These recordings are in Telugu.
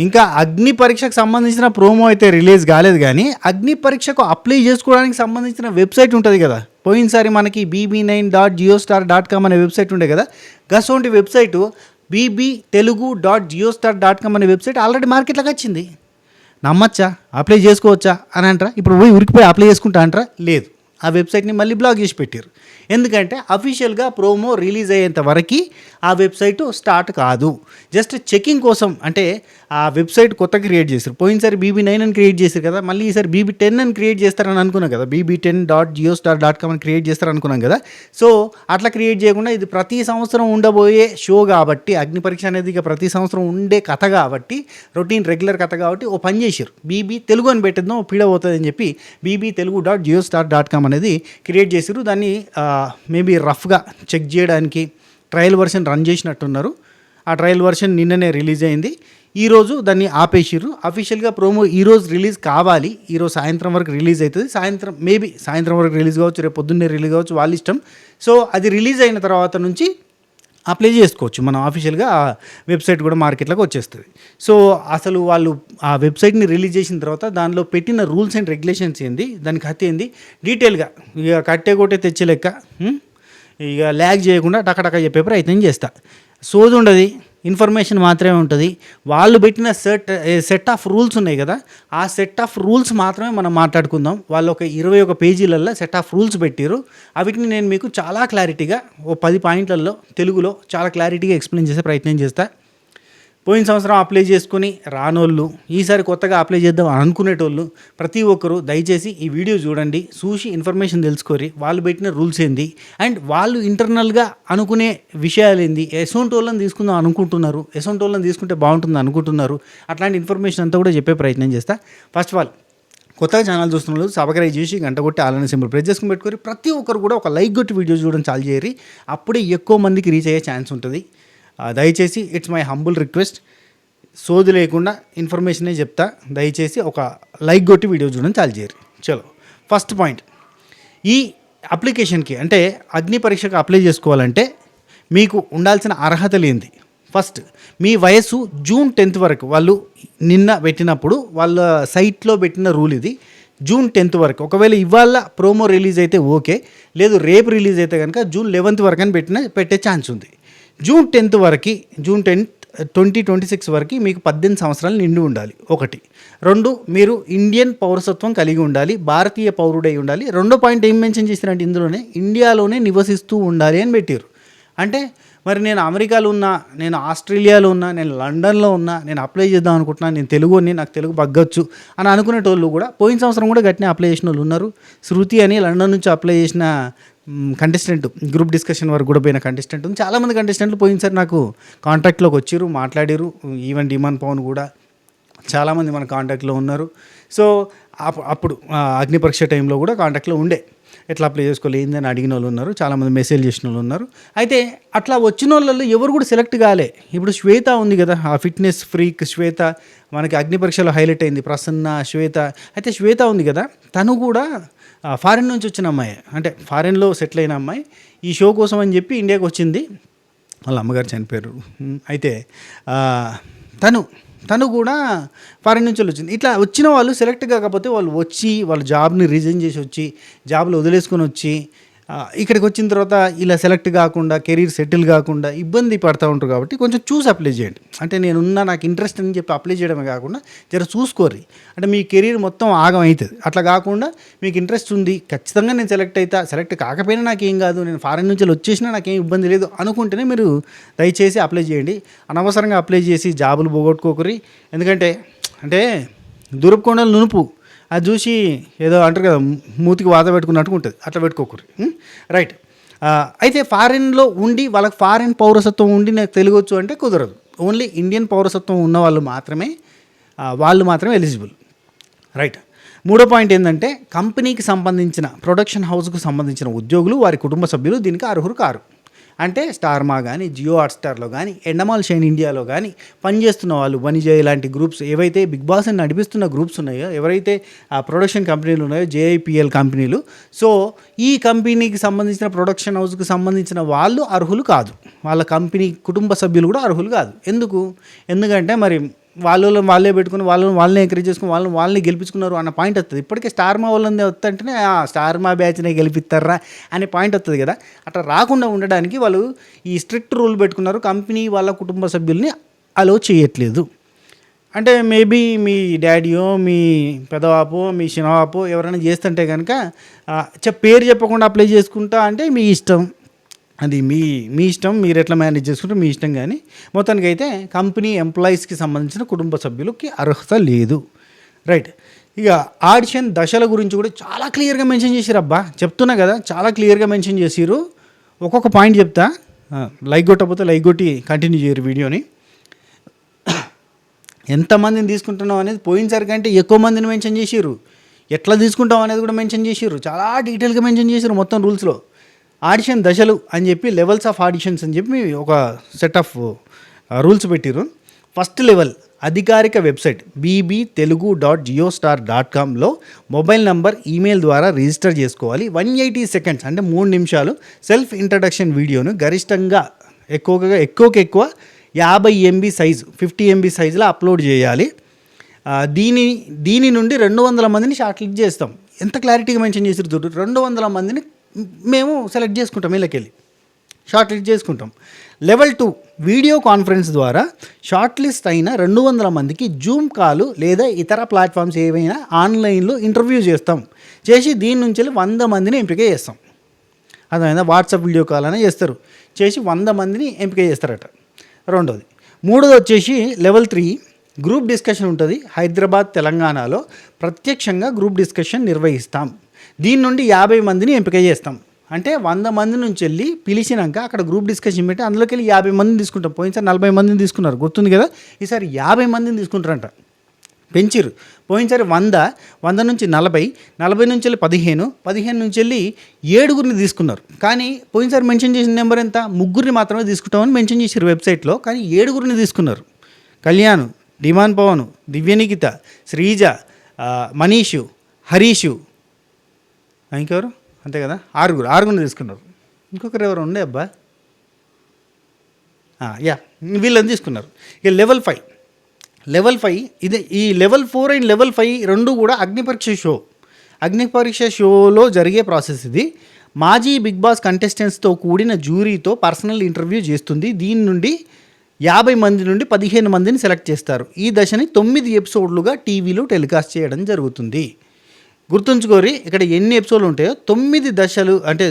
ఇంకా అగ్ని పరీక్షకు సంబంధించిన ప్రోమో అయితే రిలీజ్ కాలేదు, కానీ అగ్ని పరీక్షకు అప్లై చేసుకోవడానికి సంబంధించిన వెబ్సైట్ ఉంటుంది కదా. పోయినసారి మనకి bb9.jiostar.com అనే వెబ్సైట్ ఉండే కదా. గసోంటి వెబ్సైటు bb.telugu.jiostar.com అనే వెబ్సైట్ ఆల్రెడీ మార్కెట్లోకి వచ్చింది. నమ్మచ్చా? అప్లై చేసుకోవచ్చా అని అంటారా? ఇప్పుడు పోయి ఉరికిపోయి అప్లై చేసుకుంటా అంటారా? లేదు, ఆ వెబ్సైట్ని మళ్ళీ బ్లాక్ చేసి పెట్టారు. ఎందుకంటే అఫీషియల్గా ప్రోమో రిలీజ్ అయ్యేంత వరకు ఆ వెబ్సైటు స్టార్ట్ కాదు. జస్ట్ చెకింగ్ కోసం, అంటే ఆ వెబ్సైట్ కొత్తగా క్రియేట్ చేశారు. పోయినసారి BB9 అని క్రియేట్ చేశారు కదా, మళ్ళీ ఈసారి BB10 అని క్రియేట్ చేస్తారని అనుకున్నాం కదా. bb10.jiostar.com అని క్రియేట్ చేస్తారని అనుకున్నాం కదా. సో అట్లా క్రియేట్ చేయకుండా ఇది ప్రతి సంవత్సరం ఉండబోయే షో కాబట్టి, అగ్ని పరీక్ష అనేది ఇక ప్రతి సంవత్సరం ఉండే కథ కాబట్టి, రొటీన్ రెగ్యులర్ కథ కాబట్టి ఓ పని చేశారు. BB తెలుగు అని పెట్టిద్దాం, పీడ అవుతుంది అని చెప్పి bb.telugu.jiostar.com అనేది క్రియేట్ చేశారు. దాన్ని మేబీ రఫ్గా చెక్ చేయడానికి ట్రయల్ వర్షన్ రన్ చేసినట్టున్నారు. ఆ ట్రయల్ వర్షన్ నిన్ననే రిలీజ్ అయింది. ఈరోజు దాన్ని ఆపేసిర్రు. అఫీషియల్గా ప్రోమో ఈరోజు రిలీజ్ కావాలి. ఈరోజు సాయంత్రం వరకు రిలీజ్ అవుతుంది. సాయంత్రం వరకు రిలీజ్ కావచ్చు, రేపు పొద్దున్నే రిలీజ్ కావచ్చు, వాళ్ళ ఇష్టం. సో అది రిలీజ్ అయిన తర్వాత నుంచి అప్లై చేసుకోవచ్చు మనం. ఆఫీషియల్గా ఆ వెబ్సైట్ కూడా మార్కెట్లోకి వచ్చేస్తుంది. సో అసలు వాళ్ళు ఆ వెబ్సైట్ని రిలీజ్ చేసిన తర్వాత దానిలో పెట్టిన రూల్స్ అండ్ రెగ్యులేషన్స్ ఏంది, దానికి హత్య ఏంది, డీటెయిల్గా ఇక కట్టే కొట్టే తెచ్చే లెక్క ఇక ల్యాగ్ చేయకుండా టకటక చెప్పే ప్రయత్నం చేస్తా. సోది ఉండదు, ఇన్ఫర్మేషన్ మాత్రమే ఉంటుంది. వాళ్ళు పెట్టిన సెట్ ఆఫ్ రూల్స్ ఉన్నాయి కదా, ఆ సెట్ ఆఫ్ రూల్స్ మాత్రమే మనం మాట్లాడుకుందాం. వాళ్ళు ఒక 21 పేజీలలో సెట్ ఆఫ్ రూల్స్ పెట్టారు. వీటిని నేను మీకు చాలా క్లారిటీగా ఓ 10 పాయింట్లలో తెలుగులో చాలా క్లారిటీగా ఎక్స్ప్లెయిన్ చేసే ప్రయత్నం చేస్తా. పోయిన సంవత్సరం అప్లై చేసుకుని రానోళ్ళు, ఈసారి కొత్తగా అప్లై చేద్దాం అనుకునేటోళ్ళు ప్రతి ఒక్కరు దయచేసి ఈ వీడియో చూడండి, చూసి ఇన్ఫర్మేషన్ తెలుసుకోరి. వాళ్ళు పెట్టిన రూల్స్ ఏంది అండ్ వాళ్ళు ఇంటర్నల్గా అనుకునే విషయాలు ఏంది, ఎసొంటి వాళ్ళని తీసుకుందాం అనుకుంటున్నారు, ఎసొంటి వాళ్ళని తీసుకుంటే బాగుంటుంది అనుకుంటున్నారు, అట్లాంటి ఇన్ఫర్మేషన్ అంతా కూడా చెప్పే ప్రయత్నం చేస్తా. ఫస్ట్ ఆఫ్ ఆల్ కొత్తగా ఛానల్ చూస్తున్న సబ్స్క్రైబ్ చేసి గంట కొట్టి ఆలనే సింబల్ ప్రెస్ చేసుకుని పెట్టుకొని ప్రతి ఒక్కరు కూడా ఒక లైక్ కొట్టి వీడియో చూడడం చాలు చేయరి. అప్పుడే ఎక్కువ మందికి రీచ్ అయ్యే ఛాన్స్ ఉంటుంది. దయచేసి ఇట్స్ మై హంబుల్ రిక్వెస్ట్, సోది లేకుండా ఇన్ఫర్మేషనే చెప్తా. దయచేసి ఒక లైక్ కొట్టి వీడియో చూడడం చాలు చేయరు. చలో ఫస్ట్ పాయింట్, ఈ అప్లికేషన్కి అంటే అగ్ని పరీక్షకు అప్లై చేసుకోవాలంటే మీకు ఉండాల్సిన అర్హతలు ఏంది. ఫస్ట్, మీ వయసు June 10th వరకు. వాళ్ళు నిన్న పెట్టినప్పుడు వాళ్ళ సైట్లో పెట్టిన రూల్ ఇది, June 10th వరకు. ఒకవేళ ఇవాళ ప్రోమో రిలీజ్ అయితే ఓకే, లేదు రేపు రిలీజ్ అయితే కనుక June 11th వరకు అని పెట్టే ఛాన్స్ ఉంది. June 10th వరకు, June 10th 2026 వరకు మీకు 18 సంవత్సరాలు నిండి ఉండాలి. 1. 2, మీరు ఇండియన్ పౌరసత్వం కలిగి ఉండాలి, భారతీయ పౌరుడై ఉండాలి. రెండో పాయింట్ ఏం మెన్షన్ చేసినారంటే ఇందులోనే ఇండియాలోనే నివసిస్తూ ఉండాలి అని పెట్టారు. అంటే మరి నేను అమెరికాలో ఉన్నా, నేను ఆస్ట్రేలియాలో ఉన్నా, నేను లండన్లో ఉన్నా, నేను అప్లై చేద్దాం అనుకుంటున్నాను, నేను తెలుగుని, నాకు తెలుగు బగ్గొచ్చు అని అనుకునేటోళ్ళు కూడా పోయిన సంవత్సరం కూడా గట్టినే అప్లై చేసిన వాళ్ళు ఉన్నారు. శృతి అని లండన్ నుంచి అప్లై చేసిన కంటెస్టెంట్, గ్రూప్ డిస్కషన్ వరకు కూడా పోయిన కంటెస్టెంట్ ఉంది. చాలామంది కంటెస్టెంట్లు పోయినసారి నాకు కాంటాక్ట్లోకి వచ్చారు, మాట్లాడారు. ఈవెన్ డిమాన్ పవన్ కూడా చాలామంది మన కాంటాక్ట్లో ఉన్నారు. సో అప్పుడు అగ్ని పరీక్ష టైంలో కూడా కాంటాక్ట్లో ఉండే, ఎట్లా అప్లై చేసుకోవాలి ఏందని అడిగిన వాళ్ళు ఉన్నారు, చాలామంది మెసేజ్ చేసిన వాళ్ళు ఉన్నారు. అయితే అట్లా వచ్చిన వాళ్ళలో ఎవరు కూడా సెలెక్ట్ కాలే. ఇప్పుడు శ్వేత ఉంది కదా, ఆ ఫిట్నెస్ ఫ్రీక్ శ్వేత మనకి అగ్ని పరీక్షలో హైలైట్ అయింది. ప్రసన్న, శ్వేత. అయితే శ్వేత ఉంది కదా, తను కూడా ఫారిన్ నుంచి వచ్చిన అమ్మాయి, అంటే ఫారిన్లో సెటిల్ అయిన అమ్మాయి. ఈ షో కోసం అని చెప్పి ఇండియాకి వచ్చింది. వాళ్ళ అమ్మగారు చనిపోయారు. అయితే తను కూడా ఫారిన్ నుంచి వచ్చింది. ఇట్లా వచ్చిన వాళ్ళు సెలెక్ట్ కాకపోతే వాళ్ళు వచ్చి వాళ్ళ జాబ్ని రిజైన్ చేసి వచ్చి, జాబ్లో వదిలేసుకొని వచ్చి ఇక్కడికి వచ్చిన తర్వాత ఇలా సెలెక్ట్ కాకుండా, కెరీర్ సెటిల్ కాకుండా ఇబ్బంది పడుతూ ఉంటారు. కాబట్టి కొంచెం చూసి అప్లై చేయండి. అంటే నేనున్నా, నాకు ఇంట్రెస్ట్ అని చెప్పి అప్లై చేయడమే కాకుండా జర చూసుకోరి. అంటే మీ కెరీర్ మొత్తం ఆగం అవుతుంది. అట్లా కాకుండా మీకు ఇంట్రెస్ట్ ఉంది, ఖచ్చితంగా నేను సెలెక్ట్ కాకపోయినా నాకేం కాదు, నేను ఫారిన్ నుంచి వచ్చేసినా నాకేం ఇబ్బంది లేదు అనుకుంటేనే మీరు దయచేసి అప్లై చేయండి. అనవసరంగా అప్లై చేసి జాబులు పోగొట్టుకోకరి. ఎందుకంటే దూరపు కొండలు నునుపు, అది చూసి ఏదో అంటారు కదా, మూతికి వాత పెట్టుకున్నట్టుగా ఉంటుంది, అట్లా పెట్టుకోకూరి. రైట్. అయితే ఫారిన్లో ఉండి వాళ్ళకి ఫారిన్ పౌరసత్వం ఉండి నాకు తెలుగొచ్చు అంటే కుదరదు. ఓన్లీ ఇండియన్ పౌరసత్వం ఉన్న వాళ్ళు మాత్రమే ఎలిజిబుల్. రైట్. 3వ పాయింట్ ఏంటంటే కంపెనీకి సంబంధించిన, ప్రొడక్షన్ హౌస్కు సంబంధించిన ఉద్యోగులు, వారి కుటుంబ సభ్యులు దీనికి అర్హులు కారు. అంటే స్టార్మా కానీ, జియో హాట్స్టార్లో కానీ, ఎండమాల్ షైన్ ఇండియాలో కానీ పనిచేస్తున్న వాళ్ళు, వనిజయ్ ఇలాంటి గ్రూప్స్, ఏవైతే బిగ్ బాస్ అని నడిపిస్తున్న గ్రూప్స్ ఉన్నాయో, ఎవరైతే ఆ ప్రొడక్షన్ కంపెనీలు ఉన్నాయో, JIPL కంపెనీలు, సో ఈ కంపెనీకి సంబంధించిన, ప్రొడక్షన్ హౌస్కి సంబంధించిన వాళ్ళు అర్హులు కాదు. వాళ్ళ కంపెనీ కుటుంబ సభ్యులు కూడా అర్హులు కాదు. ఎందుకంటే మరి వాళ్ళే పెట్టుకుని వాళ్ళని ఎంకరేజ్ చేసుకుని వాళ్ళని గెలిపించుకున్నారు అన్న పాయింట్ వస్తుంది. ఇప్పటికే స్టార్ మా వాళ్ళని వస్తుంటేనే స్టార్ మా బ్యాచ్నే గెలిపిస్తారా అనే పాయింట్ వస్తుంది కదా. అట్లా రాకుండా ఉండడానికి వాళ్ళు ఈ స్ట్రిక్ట్ రూల్ పెట్టుకున్నారు. కంపెనీ వాళ్ళ కుటుంబ సభ్యుల్ని అలో చేయట్లేదు. అంటే మేబీ మీ డాడీయో మీ పెదవాపో మీ చిన్నవాపో ఎవరైనా చేస్తుంటే కనుక పేరు చెప్పకుండా అప్లై చేసుకుంటా అంటే మీ ఇష్టం, అది మీ ఇష్టం, మీరు ఎట్లా మేనేజ్ చేసుకుంటే మీ ఇష్టం. కానీ మొత్తానికి అయితే కంపెనీ ఎంప్లాయీస్కి సంబంధించిన కుటుంబ సభ్యులకి అర్హత లేదు. రైట్. ఇక ఆడిషన్ దశల గురించి కూడా చాలా క్లియర్గా మెన్షన్ చేశారు. అబ్బా చెప్తున్నా కదా, చాలా క్లియర్గా మెన్షన్ చేసిరు. ఒక్కొక్క పాయింట్ చెప్తా, లైక్ కొట్టకపోతే లైక్ కొట్టి కంటిన్యూ చేయరు వీడియోని. ఎంతమందిని తీసుకుంటున్నాం అనేది పోయినసారి కంటే ఎక్కువ మందిని మెన్షన్ చేసిరు. ఎట్లా తీసుకుంటాం అనేది కూడా మెన్షన్ చేసిరు, చాలా డీటెయిల్గా మెన్షన్ చేసిరు మొత్తం రూల్స్లో. ఆడిషన్ దశలు అని చెప్పి లెవెల్స్ ఆఫ్ ఆడిషన్స్ అని చెప్పి ఒక సెట్ ఆఫ్ రూల్స్ పెట్టిరు. ఫస్ట్ లెవెల్ అధికారిక వెబ్సైట్ bbtelugu.jiostar.comలో మొబైల్ నంబర్, ఈమెయిల్ ద్వారా రిజిస్టర్ చేసుకోవాలి. 180 సెకండ్స్ అంటే 3 నిమిషాలు సెల్ఫ్ ఇంట్రడక్షన్ వీడియోను గరిష్టంగా ఎక్కువ 50 MB సైజు 50 MB సైజులో అప్లోడ్ చేయాలి. దీని నుండి 200 మందిని షార్ట్ లిస్ట్ చేస్తాం. ఎంత క్లారిటీగా మెన్షన్ చేసి 200 మందిని మేము సెలెక్ట్ చేసుకుంటాం, వీళ్ళకెళ్ళి షార్ట్ లిస్ట్ చేసుకుంటాం. లెవెల్ 2 వీడియో కాన్ఫరెన్స్ ద్వారా షార్ట్ లిస్ట్ అయిన 200 మందికి జూమ్ కాలు లేదా ఇతర ప్లాట్ఫామ్స్ ఏవైనా ఆన్లైన్లో ఇంటర్వ్యూ చేసి దీని నుంచి 100 మందిని ఎంపిక చేస్తాం. అదేవిధంగా వాట్సాప్ వీడియో కాల్ అయినా చేస్తారు, చేసి 100 మందిని ఎంపిక చేస్తారట. రెండోది. మూడోది వచ్చేసి లెవెల్ 3 గ్రూప్ డిస్కషన్ ఉంటుంది. హైదరాబాద్, తెలంగాణలో ప్రత్యక్షంగా గ్రూప్ డిస్కషన్ నిర్వహిస్తాం. దీని నుండి 50 మందిని ఎంపిక చేస్తాం. అంటే 100 మంది నుంచి వెళ్ళి పిలిచినాక అక్కడ గ్రూప్ డిస్కషన్ పెట్టి అందులోకి వెళ్ళి 50 మందిని తీసుకుంటాం. పోయినసారి 40 మందిని తీసుకున్నారు, గుర్తుంది కదా. ఈసారి 50 మందిని తీసుకుంటారంట, పెంచిరు. పోయినసారి 100 నుంచి 40 నుంచి వెళ్ళి 15 నుంచి వెళ్ళి 7 తీసుకున్నారు. కానీ పోయినసారి మెన్షన్ చేసిన నెంబర్ ఎంత, 3 మాత్రమే తీసుకుంటామని మెన్షన్ చేసారు వెబ్సైట్లో. కానీ 7 తీసుకున్నారు. కళ్యాణ్, డిమాన్ పవన్, దివ్యనికిత, శ్రీజ, మనీషు, హరీషు, ఇంకెవరు, అంతే కదా, 6 తీసుకున్నారు. ఇంకొకరు ఎవరు ఉండే అబ్బా, వీళ్ళని తీసుకున్నారు. ఇక లెవెల్ 5 ఇదే. ఈ లెవెల్ 4 అండ్ లెవెల్ 5 రెండు కూడా అగ్నిపరీక్ష షోలో జరిగే ప్రాసెస్ ఇది. మాజీ బిగ్ బాస్ కంటెస్టెంట్స్తో కూడిన జ్యూరీతో పర్సనల్ ఇంటర్వ్యూ చేస్తుంది. దీని నుండి 50 మంది నుండి 15 మందిని సెలెక్ట్ చేస్తారు. ఈ దశని 9 ఎపిసోడ్లుగా టీవీలో టెలికాస్ట్ చేయడం జరుగుతుంది. గుర్తుంచుకోరి, ఇక్కడ ఎన్ని ఎపిసోడ్లు ఉంటాయో 9 దశలు, అంటే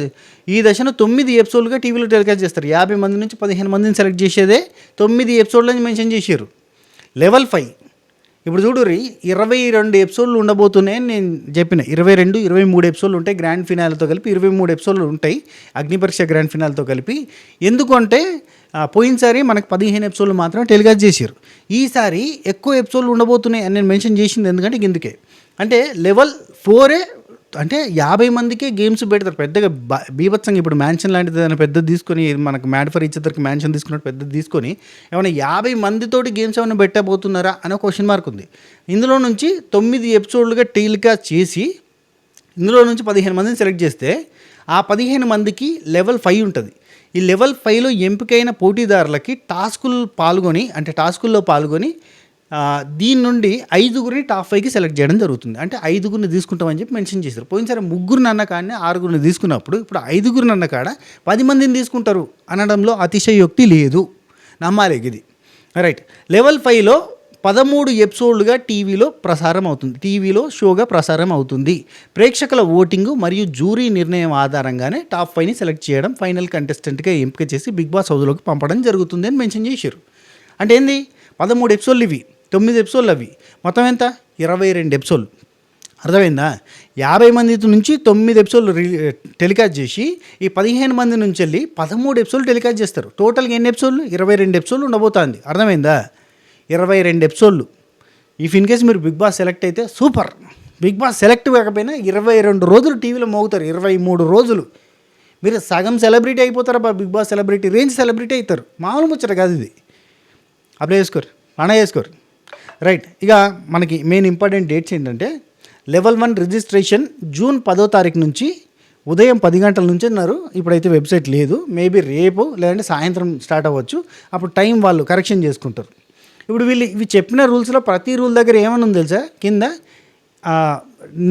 ఈ దశను 9 ఎపిసోడ్లుగా టీవీలో టెలికాస్ట్ చేస్తారు. 50 మంది నుంచి 15 మందిని సెలెక్ట్ చేసేదే 9 ఎపిసోడ్లని మెన్షన్ చేశారు. లెవెల్ 5 ఇప్పుడు చూడుర్రి, 22 ఎపిసోడ్లు ఉండబోతున్నాయని నేను చెప్పిన. 23 ఎపిసోడ్లు ఉంటాయి గ్రాండ్ ఫినాల్తో కలిపి. 23 ఎపిసోడ్లు ఉంటాయి అగ్నిపరీక్ష గ్రాండ్ ఫినాల్తో కలిపి. ఎందుకంటే పోయినసారి మనకు 15 ఎపిసోడ్లు మాత్రం టెలికాస్ట్ చేశారు. ఈసారి ఎక్కువ ఎపిసోడ్లు ఉండబోతున్నాయి అని నేను మెన్షన్ చేసింది ఎందుకంటే ఇందుకే. అంటే లెవెల్ 4 అంటే 50 మందికే గేమ్స్ పెడతారు పెద్దగా బీభత్సంగా. ఇప్పుడు మ్యాన్షన్ లాంటిది ఏదైనా పెద్దది తీసుకొని, మనకు మ్యాడ్ ఫర్ ఈచ్ అదర్కి మ్యాన్షన్ తీసుకున్నట్టు పెద్దది తీసుకొని ఏమైనా 50 మందితోటి గేమ్స్ ఏమైనా పెట్టబోతున్నారా అనే క్వశ్చన్ మార్క్ ఉంది. ఇందులో నుంచి 9 ఎపిసోడ్లుగా టెలికాస్ట్ చేసి ఇందులో నుంచి 15 మందిని సెలెక్ట్ చేస్తే ఆ 15 మందికి లెవెల్ 5 ఉంటుంది. ఈ లెవెల్ 5లో ఎంపికైన పోటీదారులకి టాస్కుల్లో పాల్గొని దీని నుండి 5 టాప్ 5కి సెలెక్ట్ చేయడం జరుగుతుంది. అంటే 5 తీసుకుంటామని చెప్పి మెన్షన్ చేశారు. పోయినసారి 3 అన్న కాడనే 6 తీసుకున్నప్పుడు ఇప్పుడు 5 అన్న కాడ 10 మందిని తీసుకుంటారు అనడంలో అతిశయోక్తి లేదు, నమ్మాలి ఇది. రైట్. లెవెల్ 5లో 13 ఎపిసోడ్లుగా టీవీలో షోగా ప్రసారం అవుతుంది. ప్రేక్షకుల ఓటింగు మరియు జ్యూరీ నిర్ణయం ఆధారంగానే టాప్ 5ని సెలెక్ట్ చేయడం, ఫైనల్ కంటెస్టెంట్గా ఎంపిక చేసి బిగ్ బాస్ హౌస్లోకి పంపడం జరుగుతుంది అని మెన్షన్ చేశారు. అంటే ఏంది, 13 ఎపిసోడ్లు ఇవి, 9 ఎపిసోడ్లు అవి, మొత్తం ఎంత 22 ఎపిసోడ్లు. అర్థమైందా? 50 మంది నుంచి 9 ఎపిసోడ్లు టెలికాస్ట్ చేసి ఈ 15 మంది నుంచి వెళ్ళి 13 ఎపిసోడ్లు టెలికాస్ట్ చేస్తారు. టోటల్గా ఎన్ని ఎపిసోడ్లు, 22 ఎపిసోడ్లు ఉండబోతుంది. అర్థమైందా? 22 ఎపిసోడ్లు. ఇఫ్ ఇన్ కేస్ మీరు బిగ్ బాస్ సెలెక్ట్ అయితే సూపర్. బిగ్ బాస్ సెలెక్ట్ కాకపోయినా 22 రోజులు టీవీలో మోగుతారు. 23 రోజులు మీరు సగం సెలబ్రిటీ అయిపోతారా, big boss celebrity range celebrity అవుతారు. మామూలు ముచ్చట కాదు ఇది. అప్లై చేసుకోరు, చేసుకోరు. రైట్. ఇక మనకి మెయిన్ ఇంపార్టెంట్ డేట్స్ ఏంటంటే లెవెల్ 1 రిజిస్ట్రేషన్ జూన్ 10వ తారీఖు నుంచి ఉదయం 10 గంటల నుంచి అన్నారు. ఇప్పుడైతే వెబ్సైట్ లేదు, మేబీ రేపు లేదంటే సాయంత్రం స్టార్ట్ అవ్వచ్చు. అప్పుడు టైం వాళ్ళు కరెక్షన్ చేసుకుంటారు. ఇప్పుడు వీళ్ళు ఇవి చెప్పిన రూల్స్లో ప్రతి రూల్ దగ్గర ఏమని ఉంది తెలుసా, కింద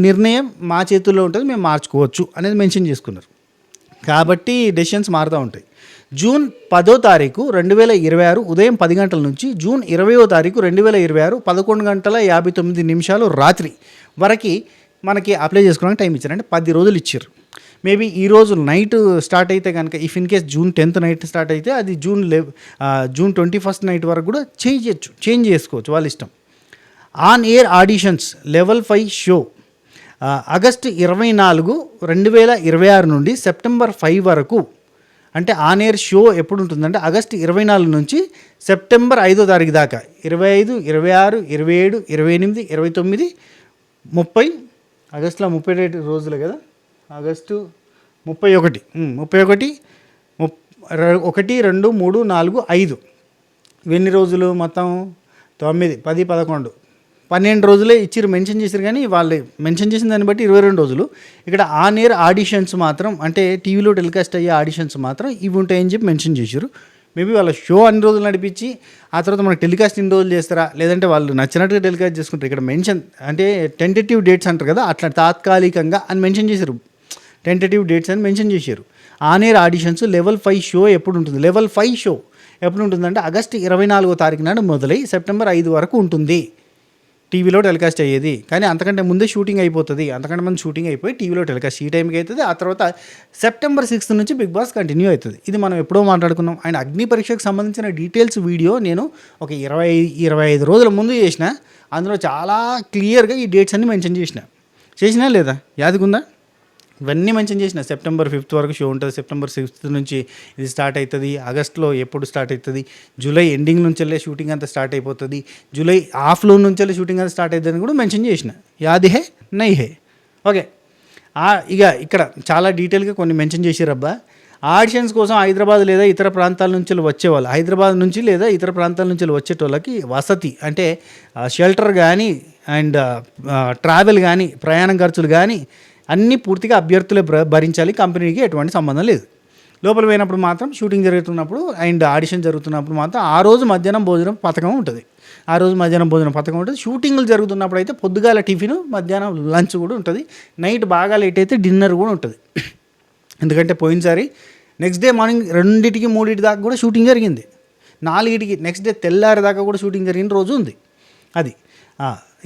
నిర్ణయం మా చేతుల్లో ఉంటుంది, మేము మార్చుకోవచ్చు అనేది మెన్షన్ చేసుకున్నారు. కాబట్టి డెసిషన్స్ మారుతూ ఉంటాయి. జూన్ 10వ తారీఖు 2026 ఉదయం 10 గంటల నుంచి జూన్ 20వ తారీఖు 2026 11 గంటల 59 నిమిషాలు రాత్రి వరకు మనకి అప్లై చేసుకోవడానికి టైం ఇచ్చారు. అంటే 10 రోజులు ఇచ్చారు. మేబీ ఈరోజు నైట్ స్టార్ట్ అయితే కనుక, if in case June 10th night start అయితే అది జూన్ 21st నైట్ వరకు కూడా చేంజ్ చేసుకోవచ్చు, వాళ్ళ ఇష్టం. On air auditions level 5 show August 24, 2026 నుండి సెప్టెంబర్ 5 వరకు. అంటే ఆన్ ఎయిర్ షో ఎప్పుడు ఉంటుందంటే ఆగస్టు 24 నుంచి సెప్టెంబర్ 5వ తారీఖు దాకా, 25, 26, 27, 28, 29, 30, ఆగస్టులో 30 రోజులు కదా, ఆగస్టు 31, 1, 2, 3, 4, 5 ఎన్ని రోజులు మొత్తం 9, 10, 11, 12 రోజులే ఇచ్చిరు, మెన్షన్ చేశారు. కానీ వాళ్ళు మెన్షన్ చేసిన దాన్ని బట్టి 22 రోజులు. ఇక్కడ ఆన్ ఎయిర్ ఆడిషన్స్ మాత్రం, అంటే టీవీలో టెలికాస్ట్ అయ్యే ఆడిషన్స్ మాత్రం ఇవి ఉంటాయని చెప్పి మెన్షన్ చేశారు. మేబీ వాళ్ళ షో అన్ని రోజులు నడిపించి ఆ తర్వాత మనకు టెలికాస్ట్ ఇన్ని రోజులు చేస్తారా, లేదంటే వాళ్ళు నచ్చినట్టుగా టెలికాస్ట్ చేసుకుంటారు. ఇక్కడ మెన్షన్ అంటే టెంటేటివ్ డేట్స్ అంటారు కదా, అట్లా తాత్కాలికంగా అని మెన్షన్ చేశారు. టెంటేటివ్ డేట్స్ అని మెన్షన్ చేశారు. On air auditions level 5 show ఎప్పుడు ఉంటుంది, లెవెల్ 5 షో ఎప్పుడు ఉంటుందంటే ఆగస్టు 24వ తారీఖు నాడు మొదలై సెప్టెంబర్ 5 వరకు ఉంటుంది టీవీలో టెలికాస్ట్ అయ్యేది. కానీ అంతకంటే ముందే షూటింగ్ అయిపోతుంది, అంతకంటే ముందు షూటింగ్ అయిపోయి టీవీలో టెలికాస్ట్ ఈ టైంకి అవుతుంది. ఆ తర్వాత సెప్టెంబర్ 6 నుంచి బిగ్ బాస్ కంటిన్యూ అవుతుంది. ఇది మనం ఎప్పుడో మాట్లాడుకున్నాం. అండ్ అగ్ని పరీక్షకు సంబంధించిన డీటెయిల్స్ వీడియో నేను ఒక 25 రోజుల ముందు చేసిన. అందులో చాలా క్లియర్గా ఈ డేట్స్ అన్ని మెన్షన్ చేసినా లేదా, యాదకుందా? ఇవన్నీ మెన్షన్ చేసిన. సెప్టెంబర్ 5th వరకు షో ఉంటుంది, సెప్టెంబర్ 6th నుంచి ఇది స్టార్ట్ అవుతుంది, ఆగస్ట్లో ఎప్పుడు స్టార్ట్ అవుతుంది, జూలై ఎండింగ్ నుంచి వెళ్ళే షూటింగ్ అంతా స్టార్ట్ అయిపోతుంది, జూలై హాఫ్లో నుంచి వెళ్ళే షూటింగ్ అంతా స్టార్ట్ అవుతుంది అని కూడా మెన్షన్ చేసిన. యాది హే నై హే. ఓకే, ఇక ఇక్కడ చాలా డీటెయిల్గా కొన్ని మెన్షన్ చేశారబ్బా. ఆడిషన్స్ కోసం హైదరాబాద్ లేదా ఇతర ప్రాంతాల నుంచి వచ్చేవాళ్ళు, హైదరాబాద్ నుంచి లేదా ఇతర ప్రాంతాల నుంచి వచ్చేటోళ్ళకి వసతి అంటే షెల్టర్ కానీ అండ్ ట్రావెల్ కానీ ప్రయాణం ఖర్చులు కానీ అన్నీ పూర్తిగా అభ్యర్థులే భరించాలి, కంపెనీకి ఎటువంటి సంబంధం లేదు. లోపల పోయినప్పుడు మాత్రం షూటింగ్ జరుగుతున్నప్పుడు అండ్ ఆడిషన్ జరుగుతున్నప్పుడు మాత్రం ఆ రోజు మధ్యాహ్నం భోజనం పథకం ఉంటుంది. షూటింగ్లు జరుగుతున్నప్పుడు అయితే పొద్దుగాల టిఫిన్, మధ్యాహ్నం లంచ్ కూడా ఉంటుంది. నైట్ బాగా లేట్ అయితే డిన్నర్ కూడా ఉంటుంది. ఎందుకంటే పోయినసారి నెక్స్ట్ డే మార్నింగ్ 2, 3 దాకా కూడా షూటింగ్ జరిగింది, 4 నెక్స్ట్ డే తెల్లారి దాకా కూడా షూటింగ్ జరిగిన రోజు ఉంది. అది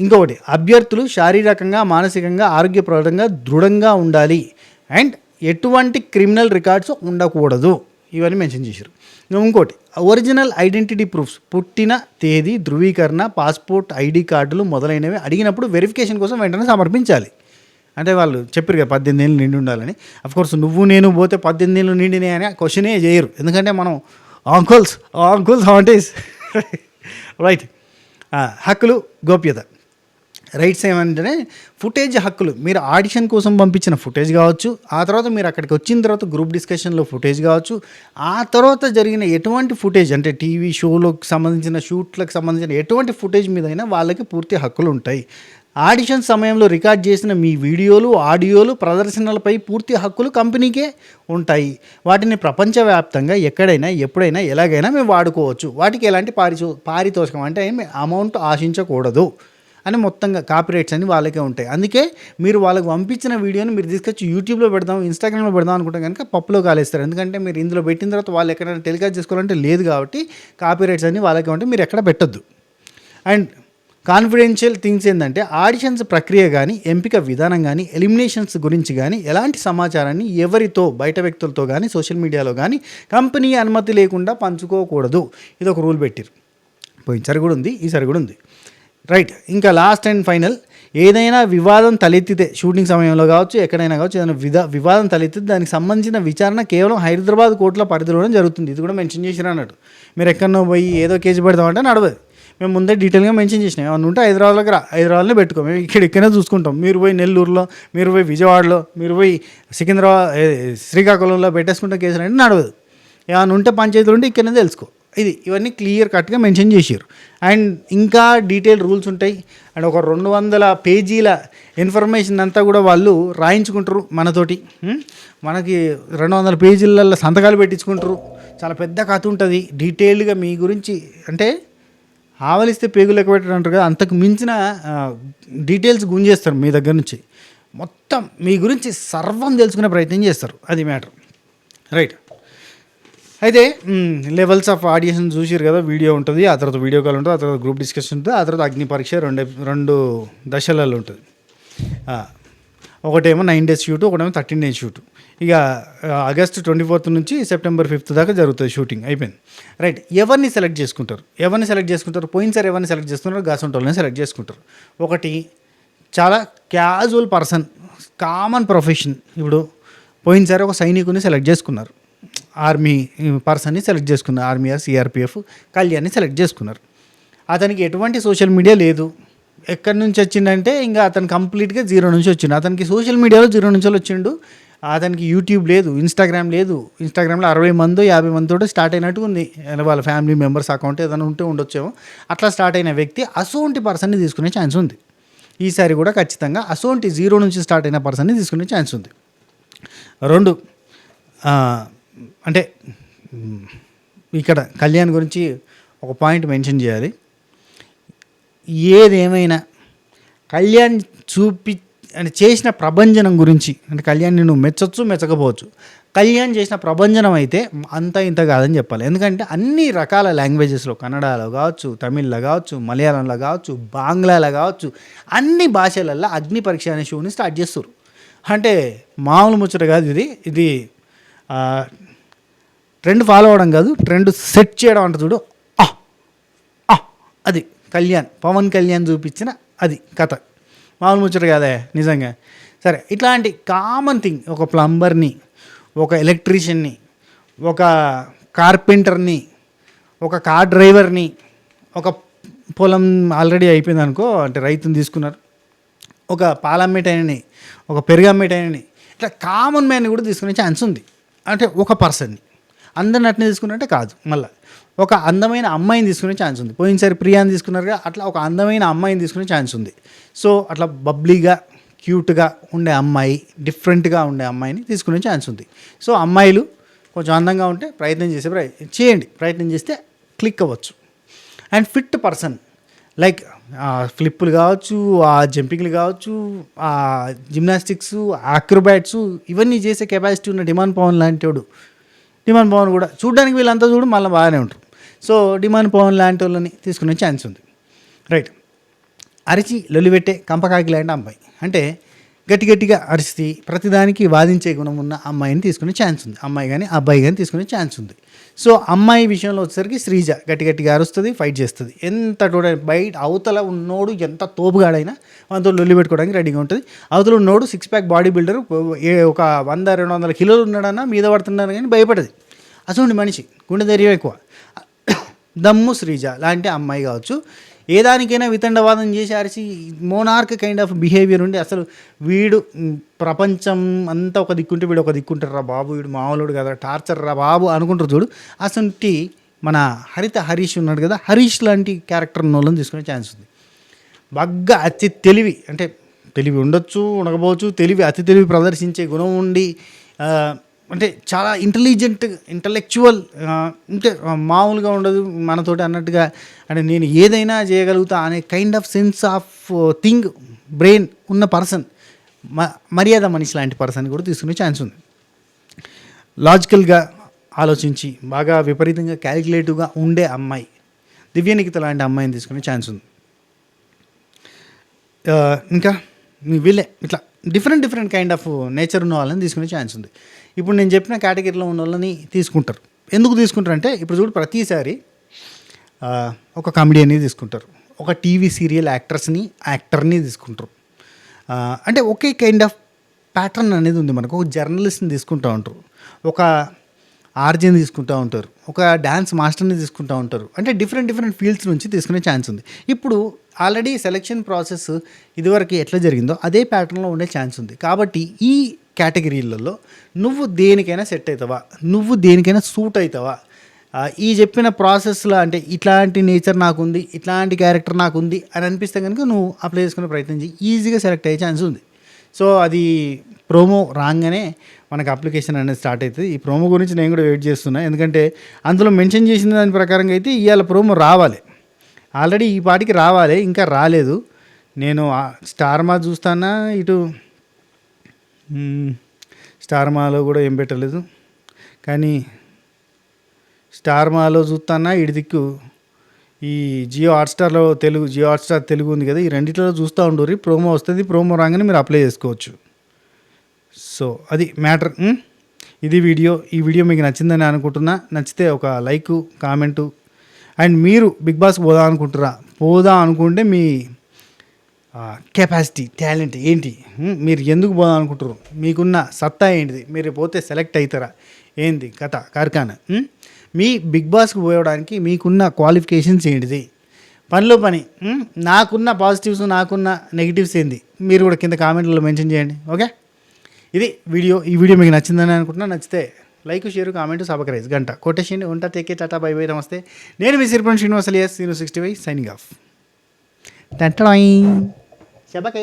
ఇంకొకటి, అభ్యర్థులు శారీరకంగా మానసికంగా ఆరోగ్యప్రదంగా దృఢంగా ఉండాలి అండ్ ఎటువంటి క్రిమినల్ రికార్డ్స్ ఉండకూడదు, ఇవన్నీ మెన్షన్ చేశారు. ఇంకోటి, ఒరిజినల్ ఐడెంటిటీ ప్రూఫ్స్, పుట్టిన తేదీ ధృవీకరణ, పాస్పోర్ట్, ఐడి కార్డులు మొదలైనవి అడిగినప్పుడు వెరిఫికేషన్ కోసం వెంటనే సమర్పించాలి. అంటే వాళ్ళు చెప్పారు కదా 18 ఏళ్ళు నిండి ఉండాలని. అఫ్కోర్స్ నువ్వు నేను పోతే 18 ఏళ్ళు నిండినాయి అని క్వశ్చనే చేయరు, ఎందుకంటే మనం అంకుల్స్ హాంటీస్ రైట్. హక్కులు, గోప్యత, రైట్స్ ఏమంటేనే ఫుటేజ్ హక్కులు. మీరు ఆడిషన్ కోసం పంపించిన ఫుటేజ్ కావచ్చు, ఆ తర్వాత మీరు అక్కడికి వచ్చిన తర్వాత గ్రూప్ డిస్కషన్లో ఫుటేజ్ కావచ్చు, ఆ తర్వాత జరిగిన ఎటువంటి ఫుటేజ్ అంటే టీవీ షోలకు సంబంధించిన షూట్లకు సంబంధించిన ఎటువంటి ఫుటేజ్ మీదైనా వాళ్ళకి పూర్తి హక్కులు ఉంటాయి. ఆడిషన్ సమయంలో రికార్డ్ చేసిన మీ వీడియోలు, ఆడియోలు, ప్రదర్శనలపై పూర్తి హక్కులు కంపెనీకే ఉంటాయి. వాటిని ప్రపంచవ్యాప్తంగా ఎక్కడైనా ఎప్పుడైనా ఎలాగైనా మేము వాడుకోవచ్చు. వాటికి ఎలాంటి పారితోషికం అంటే అమౌంట్ ఆశించకూడదు అని మొత్తంగా కాపీరైట్స్ అని వాళ్ళకే ఉంటాయి. అందుకే మీరు వాళ్ళకి పంపించిన వీడియోని మీరు తీసుకొచ్చి యూట్యూబ్లో పెడదాం, ఇన్స్టాగ్రామ్లో పెడదాం అనుకుంటే కనుక పప్పులో కాలేస్తారు. ఎందుకంటే మీరు ఇందులో పెట్టిన తర్వాత వాళ్ళు ఎక్కడైనా టెలికాస్ట్ చేసుకోవాలంటే లేదు, కాబట్టి కాపీరైట్స్ అని వాళ్ళకే ఉంటాయి, మీరు ఎక్కడ పెట్టద్దు. అండ్ కాన్ఫిడెన్షియల్ థింగ్స్ ఏంటంటే ఆడిషన్స్ ప్రక్రియ కానీ, ఎంపిక విధానం కానీ, ఎలిమినేషన్స్ గురించి కానీ ఎలాంటి సమాచారాన్ని ఎవరితో, బయట వ్యక్తులతో కానీ, సోషల్ మీడియాలో కానీ కంపెనీ అనుమతి లేకుండా పంచుకోకూడదు. ఇది ఒక రూల్ పెట్టారు. పోయినసారి కూడా ఉంది, ఈసారి కూడా ఉంది. రైట్. ఇంకా లాస్ట్ అండ్ ఫైనల్, ఏదైనా వివాదం తలెత్తితే షూటింగ్ సమయంలో కావచ్చు, ఎక్కడైనా కావచ్చు, ఏదైనా వివాదం తలెత్తితే దానికి సంబంధించిన విచారణ కేవలం హైదరాబాద్ కోర్టుల పరిధిలోనే జరుగుతుంది. ఇది కూడా మెన్షన్ చేసినా అన్నాడు. మీరు ఎక్కడో పోయి ఏదో కేసు పెడతామంటే నడవదు. మేము ముందే డీటెయిల్గా మెన్షన్ చేసినాం. ఏమన్నా ఉంటే హైదరాబాద్లో పెట్టుకో, మేము ఇక్కడనే చూసుకుంటాం. మీరు పోయి నెల్లూరులో, మీరు పోయి విజయవాడలో, మీరు పోయి సికింద్రాబాద్, శ్రీకాకుళంలో పెట్టేసుకుంటే కేసులు అంటే నడవదు. ఏమన్నా ఉంటే పంచాయతీలు ఉంటే ఇక్కడనే తెలుసుకో. ఇవన్నీ క్లియర్ కట్గా మెన్షన్ చేశారు. అండ్ ఇంకా డీటెయిల్ రూల్స్ ఉంటాయి. అండ్ ఒక 200 పేజీల ఇన్ఫర్మేషన్ అంతా కూడా వాళ్ళు రాయించుకుంటారు మనతోటి. మనకి 200 పేజీలలో సంతకాలు పెట్టించుకుంటారు. చాలా పెద్ద కథ ఉంటుంది డీటెయిల్డ్గా మీ గురించి. అంటే ఆవలిస్తే పేగులు లెక్క పెట్టడం అంటారు కదా, అంతకు మించిన డీటెయిల్స్ గుంజేస్తారు మీ దగ్గర నుంచి. మొత్తం మీ గురించి సర్వం తెలుసుకునే ప్రయత్నం చేస్తారు. అది మ్యాటర్. రైట్. అయితే లెవెల్స్ ఆఫ్ ఆడియన్స్ చూసారు కదా, వీడియో ఉంటుంది, ఆ తర్వాత వీడియో కాల్ ఉంటుంది, ఆ తర్వాత గ్రూప్ డిస్కషన్ ఉంటుంది, ఆ తర్వాత అగ్ని పరీక్ష రెండు దశలలో ఉంటుంది. ఒకటేమో 9 days షూటు, ఒకటేమో 13 days షూటు. ఇక ఆగస్ట్ 24 నుంచి సెప్టెంబర్ 5 దాకా జరుగుతుంది షూటింగ్. అయిపోయింది. రైట్. ఎవరిని సెలెక్ట్ చేసుకుంటారు? పోయినసారి ఎవరిని సెలెక్ట్ చేసుకుంటారు? గాసంటోళ్ళని సెలెక్ట్ చేసుకుంటారు. ఒకటి చాలా క్యాజువల్ పర్సన్, కామన్ ప్రొఫెషన్. ఇప్పుడు పోయినసారి ఒక సైనికుని సెలెక్ట్ చేసుకున్నారు, ఆర్మీ పర్సన్ని సెలెక్ట్ చేసుకున్నారు, ఆర్మీ ఆర్ సిఆర్పిఎఫ్ కళ్యాణ్ని సెలెక్ట్ చేసుకున్నారు. అతనికి ఎటువంటి సోషల్ మీడియా లేదు. ఎక్కడి నుంచి వచ్చిందంటే ఇంకా అతను కంప్లీట్గా 0 నుంచి వచ్చిండు. అతనికి సోషల్ మీడియాలో 0 నుంచి వచ్చిండు. అతనికి యూట్యూబ్ లేదు, ఇన్స్టాగ్రామ్ లేదు. ఇన్స్టాగ్రామ్లో 60 మందో 50 మందితో స్టార్ట్ అయినట్టు ఉంది. వాళ్ళ ఫ్యామిలీ మెంబర్స్ అకౌంట్ ఏదైనా ఉంటే ఉండొచ్చేమో. అట్లా స్టార్ట్ అయిన వ్యక్తి అసోంటి పర్సన్ని తీసుకునే ఛాన్స్ ఉంది. ఈసారి కూడా ఖచ్చితంగా అసోంటి 0 నుంచి స్టార్ట్ అయిన పర్సన్ని తీసుకునే ఛాన్స్ ఉంది. 2 అంటే ఇక్కడ కళ్యాణ్ గురించి ఒక పాయింట్ మెన్షన్ చేయాలి. ఏదేమైనా కళ్యాణ్ అంటే చేసిన ప్రభంజనం గురించి, అంటే కళ్యాణ్ నువ్వు మెచ్చొచ్చు మెచ్చకపోవచ్చు, కళ్యాణ్ చేసిన ప్రభంజనం అయితే అంత ఇంత కాదని చెప్పాలి. ఎందుకంటే అన్ని రకాల లాంగ్వేజెస్లో, కన్నడలో కావచ్చు, తమిళ్లో కావచ్చు, మలయాళంలో కావచ్చు, బాంగ్లాలో కావచ్చు, అన్ని భాషలల్లో అగ్ని పరీక్ష అనే షోని స్టార్ట్ చేస్తారు. అంటే మామూలు ముచ్చట కాదు ఇది ట్రెండ్ ఫాలో అవ్వడం కాదు, ట్రెండ్ సెట్ చేయడం అంట చూడు. అది పవన్ కళ్యాణ్ చూపించిన అది కథ. మామూలు ముచ్చట కాదే నిజంగా. సరే, ఇట్లాంటి కామన్ థింగ్, ఒక ప్లంబర్ని, ఒక ఎలక్ట్రీషియన్ని, ఒక కార్పెంటర్ని, ఒక కార్ డ్రైవర్ని, ఒక పొలం ఆల్రెడీ అయిపోయింది అనుకో, అంటే రైతుని తీసుకున్నారు, ఒక పాలమ్మేటైనని, ఒక పెరుగమ్మేటైనని, ఇట్లా కామన్ మ్యాన్ని కూడా తీసుకునే ఛాన్స్ ఉంది. అంటే ఒక పర్సన్ని అందరిని అట్నే తీసుకున్నట్టే కాదు, మళ్ళీ ఒక అందమైన అమ్మాయిని తీసుకునే ఛాన్స్ ఉంది. పోయినసారి ప్రియాని తీసుకున్నారుగా, అట్లా ఒక అందమైన అమ్మాయిని తీసుకునే ఛాన్స్ ఉంది. సో అట్లా బబ్లీగా, క్యూట్గా ఉండే అమ్మాయి, డిఫరెంట్గా ఉండే అమ్మాయిని తీసుకునే ఛాన్స్ ఉంది. సో అమ్మాయిలు కొంచెం అందంగా ఉంటే ప్రయత్నం చేస్తే క్లిక్ అవ్వచ్చు. అండ్ ఫిట్ పర్సన్, లైక్ ఫ్లిప్పులు కావచ్చు, ఆ జంపింగ్లు కావచ్చు, ఆ జిమ్నాస్టిక్స్, ఆక్రోబాట్స్, ఇవన్నీ చేసే కెపాసిటీ ఉన్న డిమాండ్ పవన్ లాంటి వాడు. డిమాండ్ పవన్ కూడా చూడడానికి వీళ్ళంతా చూడు మళ్ళీ బాగానే ఉంటారు. సో డిమాండ్ పవన్ లాంటి వాళ్ళని తీసుకునే ఛాన్స్ ఉంది. రైట్. అరిచి లొల్లిపెట్టే కంపకాకి లాంటి అమ్మాయి, అంటే గట్టిగా అరిచి ప్రతిదానికి వాదించే గుణం ఉన్న అమ్మాయిని తీసుకునే ఛాన్స్ ఉంది. అమ్మాయి కానీ అబ్బాయి కానీ తీసుకునే ఛాన్స్ ఉంది. సో అమ్మాయి విషయంలో వచ్చేసరికి శ్రీజ గట్టిగా అరుస్తుంది, ఫైట్ చేస్తుంది. ఎంత బయట అవతల ఉన్నోడు ఎంత తోపుగాడైనా మనతో లొల్లి పెట్టుకోవడానికి రెడీగా ఉంటుంది. అవతల ఉన్నోడు 6 pack బాడీ బిల్డర్, ఒక 100-200 కిలోలు ఉన్నాడన్నా మీద పడుతున్నాడు కానీ భయపడదు. అసలు మనిషి గుండె ధైర్యం ఎక్కువ. దమ్ము శ్రీజ లాంటి అమ్మాయి కావచ్చు. ఏ దానికైనా వితండవాదం చేసి అరిచి మోనార్క్ కైండ్ ఆఫ్ బిహేవియర్ ఉండి, అసలు వీడు ప్రపంచం అంతా ఒక దిక్కుంటే వీడు ఒక దిక్కుంటారు రా బాబు, వీడు మామూలుడు కదా, టార్చర్ రా బాబు అనుకుంటారు చూడు. అసలు మన హరీష్ ఉన్నాడు కదా, హరీష్ లాంటి క్యారెక్టర్ ఉన్న వాళ్ళని తీసుకునే ఛాన్స్ ఉంది. బాగా అతి తెలివి, అంటే తెలివి ఉండొచ్చు ఉండకపోవచ్చు, అతి తెలివి ప్రదర్శించే గుణం ఉండి, అంటే చాలా ఇంటలెక్చువల్, అంటే మామూలుగా ఉండదు మనతోటి అన్నట్టుగా, అంటే నేను ఏదైనా చేయగలుగుతా అనే kind of sense of thing, brain ఉన్న పర్సన్, మర్యాద మనిషి లాంటి పర్సన్ కూడా తీసుకునే ఛాన్స్ ఉంది. లాజికల్గా ఆలోచించి బాగా విపరీతంగా క్యాలిక్యులేటివ్గా ఉండే అమ్మాయి, దివ్యనిఖిత లాంటి అమ్మాయిని తీసుకునే ఛాన్స్ ఉంది. ఇంకా వీళ్ళే ఇట్లా డిఫరెంట్ కైండ్ ఆఫ్ నేచర్ ఉన్న వాళ్ళని తీసుకునే ఛాన్స్ ఉంది. ఇప్పుడు నేను చెప్పిన కేటగిరీలో ఉన్న వాళ్ళని తీసుకుంటారు. ఎందుకు తీసుకుంటారంటే, ఇప్పుడు చూడు ప్రతిసారి ఒక కామెడియన్ని తీసుకుంటారు, ఒక టీవీ సీరియల్ యాక్టర్ని తీసుకుంటారు. అంటే ఒకే కైండ్ ఆఫ్ ప్యాటర్న్ అనేది ఉంది మనకు. ఒక జర్నలిస్ట్ని తీసుకుంటూ ఉంటారు, ఒక ఆర్జీని తీసుకుంటూ ఉంటారు, ఒక డ్యాన్స్ మాస్టర్ని తీసుకుంటూ ఉంటారు. అంటే డిఫరెంట్ ఫీల్డ్స్ నుంచి తీసుకునే ఛాన్స్ ఉంది. ఇప్పుడు ఆల్రెడీ సెలెక్షన్ ప్రాసెస్ ఇదివరకు ఎట్లా జరిగిందో అదే ప్యాటర్న్లో ఉండే ఛాన్స్ ఉంది. కాబట్టి ఈ కేటగిరీలలో నువ్వు దేనికైనా సెట్ అవుతావా, నువ్వు దేనికైనా సూట్ అవుతావా, ఈ చెప్పిన ప్రాసెస్లో అంటే ఇట్లాంటి నేచర్ నాకుంది, ఇట్లాంటి క్యారెక్టర్ నాకుంది అని అనిపిస్తే కనుక నువ్వు అప్లై చేసుకునే ప్రయత్నం చేయి, ఈజీగా సెలెక్ట్ అయ్యే ఛాన్స్ ఉంది. సో అది ప్రోమో రాగానే మనకు అప్లికేషన్ అనేది స్టార్ట్ అవుతుంది. ఈ ప్రోమో గురించి నేను కూడా వెయిట్ చేస్తున్నా, ఎందుకంటే అందులో మెన్షన్ చేసిన దాని ప్రకారంగా అయితే ఇవాళ ప్రోమో రావాలి. ఆల్రెడీ ఈ పాటికి రావాలి, ఇంకా రాలేదు. నేను స్టార్ మా చూస్తానా, ఇటు స్టార్ మాలో కూడా ఏం పెట్టలేదు, కానీ స్టార్ మాలో చూస్తానా, ఇటు దిక్కు ఈ జియో హాట్స్టార్ తెలుగు ఉంది కదా, ఈ రెండిట్లో చూస్తూ ఉండరు. ప్రోమో వస్తుంది, ప్రోమో రాగానే మీరు అప్లై చేసుకోవచ్చు. సో అది మ్యాటర్. ఇది ఈ వీడియో మీకు నచ్చిందని అనుకుంటున్నా. నచ్చితే ఒక లైక్, కామెంటు. అండ్ మీరు బిగ్ బాస్ పోదాం అనుకుంటే మీ కెపాసిటీ, టాలెంట్ ఏంటి, మీరు ఎందుకు పోదాం అనుకుంటారు, మీకున్న సత్తా ఏంటిది, మీరు పోతే సెలెక్ట్ అవుతారా, ఏంది కథ కార్ఖానా, మీ బిగ్ బాస్కి పోయడానికి మీకున్న క్వాలిఫికేషన్స్ ఏంటిది, పనిలో పని, నాకున్న పాజిటివ్స్, నాకున్న నెగిటివ్స్ ఏంది, మీరు కూడా కింద కామెంట్లలో మెన్షన్ చేయండి. ఓకే, ఇది ఈ వీడియో మీకు నచ్చిందని అనుకుంటున్నా. నచ్చితే లైక్, షేర్, కామెంట్, సబ్స్క్రైబ్ గంట కొట్టేసిండి. ఉంటా, టేకే, టాటా, బై బై, నమస్తే. నేను మీ సిరిపన్ శ్రీనివాస్, 065 సైనింగ్ ఆఫ్. టంటడాయ్. శబకే.